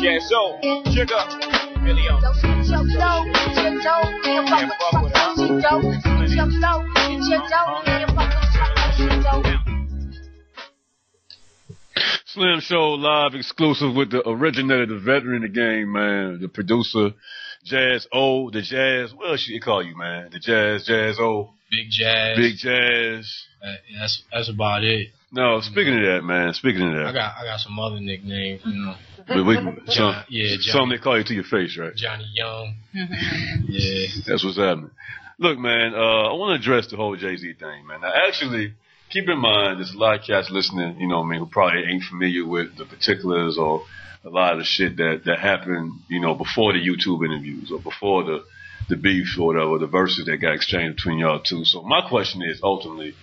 Jaz-O, Jigga, Million. Slim Show live exclusive with the originator, the veteran of the game, man, the producer, Jaz-O, the Jazz. What else should you call you, man? The Jaz-O. Big Jazz. Big Jazz. That's about it. No, speaking of that, man. Speaking of that, I got some other nicknames, you know. Some they call you to your face, right? Johnny Young. Yeah, that's what's happening. Look, man, I want to address the whole Jay-Z thing, man. Now, actually, keep in mind, there's a lot of cats listening, you know what I mean, who probably ain't familiar with the particulars or a lot of the shit that happened, you know, before the YouTube interviews or before the beef or whatever, the verses that got exchanged between y'all two. So my question is, ultimately,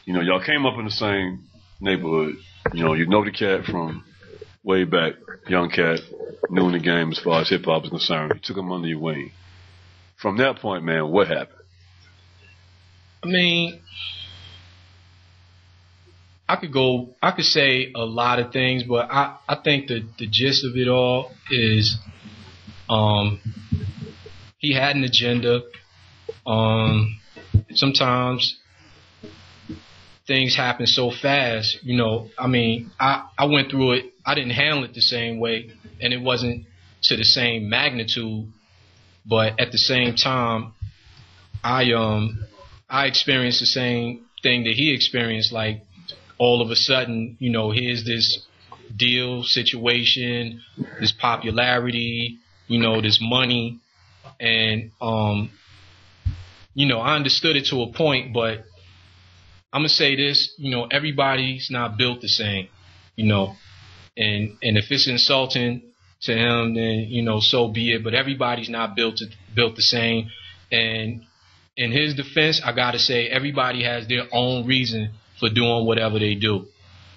you know, y'all came up in the same neighborhood. You know the cat from way back, young cat, new in the game as far as hip-hop is concerned. You took him under your wing. From that point, man, what happened? I mean, I could say a lot of things, but I think the gist of it all is he had an agenda. Sometimes things happen so fast, you know. I mean, I went through it. I didn't handle it the same way, and it wasn't to the same magnitude. But at the same time, I experienced the same thing that he experienced. Like, all of a sudden, you know, here's this deal situation, this popularity, you know, this money, and you know, I understood it to a point, but I'm gonna say this, you know, everybody's not built the same, you know, and if it's insulting to him, then, you know, so be it. But everybody's not built the same. And in his defense, I gotta say, everybody has their own reason for doing whatever they do,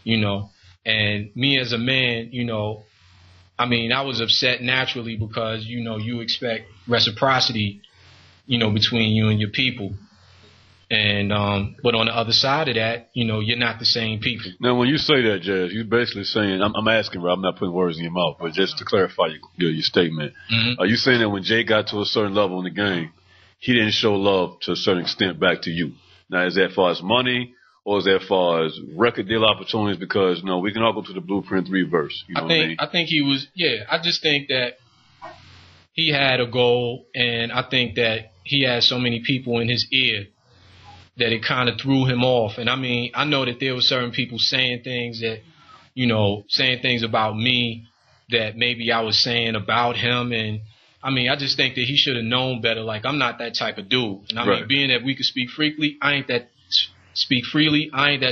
you know. And me as a man, you know, I mean, I was upset naturally because, you know, you expect reciprocity, you know, between you and your people. And but on the other side of that, you know, you're not the same people. Now, when you say that, Jazz, you're basically saying, I'm asking, bro, I'm not putting words in your mouth, but just to clarify your statement, are you saying that when Jay got to a certain level in the game, he didn't show love to a certain extent back to you? Now, is that as far as money, or is that as far as record deal opportunities? Because, no, we can all go to the Blueprint 3 verse. You know what I mean? I think he was, I just think that he had a goal, and I think that he had so many people in his ear that it kind of threw him off. And I mean, I know that there were certain people saying things that, you know, saying things about me that maybe I was saying about him. And I mean, I just think that he should have known better. Like, I'm not that type of dude. And I mean, being that we could speak freely, I ain't that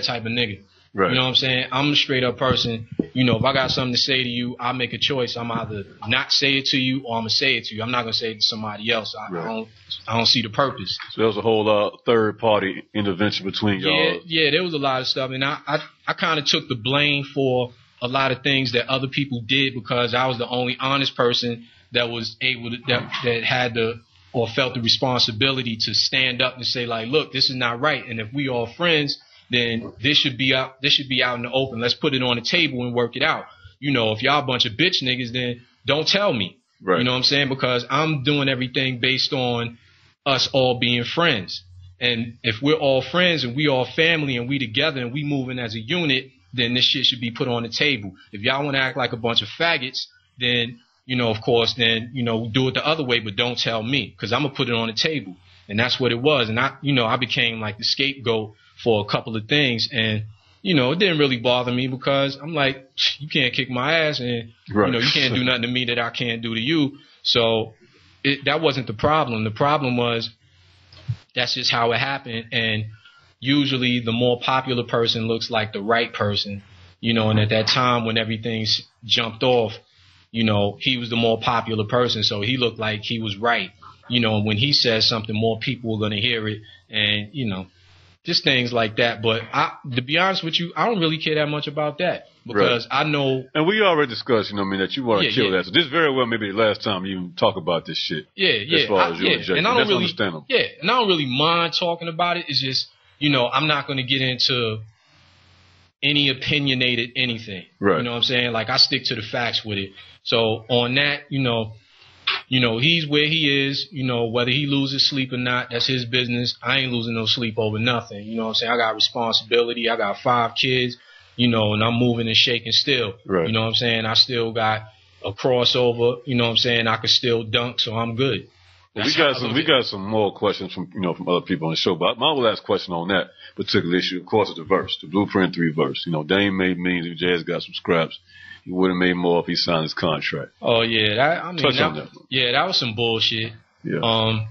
type of nigga. Right. You know what I'm saying? I'm a straight up person. You know, if I got something to say to you, I'll make a choice. I'm either not say it to you or I'm gonna say it to you. I'm not gonna say it to somebody else. I don't see the purpose. So there was a whole third party intervention between y'all. Yeah, there was a lot of stuff, and I kind of took the blame for a lot of things that other people did because I was the only honest person that was able to that had the or felt the responsibility to stand up and say, like, look, this is not right, and if we all friends, then this should be out in the open. Let's put it on the table and work it out. You know, if y'all a bunch of bitch niggas, then don't tell me. Right. You know what I'm saying? Because I'm doing everything based on us all being friends. And if we're all friends and we all family and we together and we moving as a unit, then this shit should be put on the table. If y'all want to act like a bunch of faggots, then, you know, of course, then, you know, do it the other way, but don't tell me, because I'm going to put it on the table. And that's what it was. And I became like the scapegoat for a couple of things, and you know, it didn't really bother me because I'm like, you can't kick my ass, and you know, you can't do nothing to me that I can't do to you. So that wasn't the problem. The problem was that's just how it happened, and usually the more popular person looks like the right person, you know. And at that time when everything's jumped off, you know, he was the more popular person, so he looked like he was right, you know. And when he says something, more people are going to hear it, and you know. Just things like that. But to be honest with you, I don't really care that much about that because I know. And we already discussed, you know, I mean, that you want to kill that. So this very well maybe the last time you even talk about this shit. As far as you and Jay. And I don't really, understandable. And I don't really mind talking about it. It's just, you know, I'm not going to get into any opinionated anything. Right. You know what I'm saying? Like, I stick to the facts with it. So on that, you know, he's where he is. You know, whether he loses sleep or not, that's his business. I ain't losing no sleep over nothing. You know what I'm saying? I got responsibility. I got 5 kids, you know, and I'm moving and shaking still. Right. You know what I'm saying? I still got a crossover. You know what I'm saying? I can still dunk, so I'm good. Well, we got some more questions from other people on the show. But my last question on that particular issue, of course, is the verse, the Blueprint 3 verse. You know, Dame made means if Jazz got some scraps, he would have made more if he signed his contract. Oh yeah, that. Yeah, that was some bullshit. Yeah.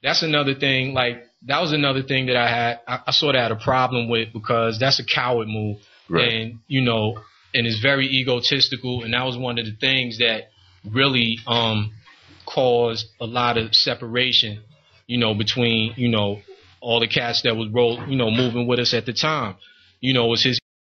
That's another thing. Like, that was another thing that I had. I sort of had a problem with, because that's a coward move, right. And you know, and it's very egotistical. And that was one of the things that really caused a lot of separation, you know, between, you know, all the cats that was moving with us at the time. You know, it was his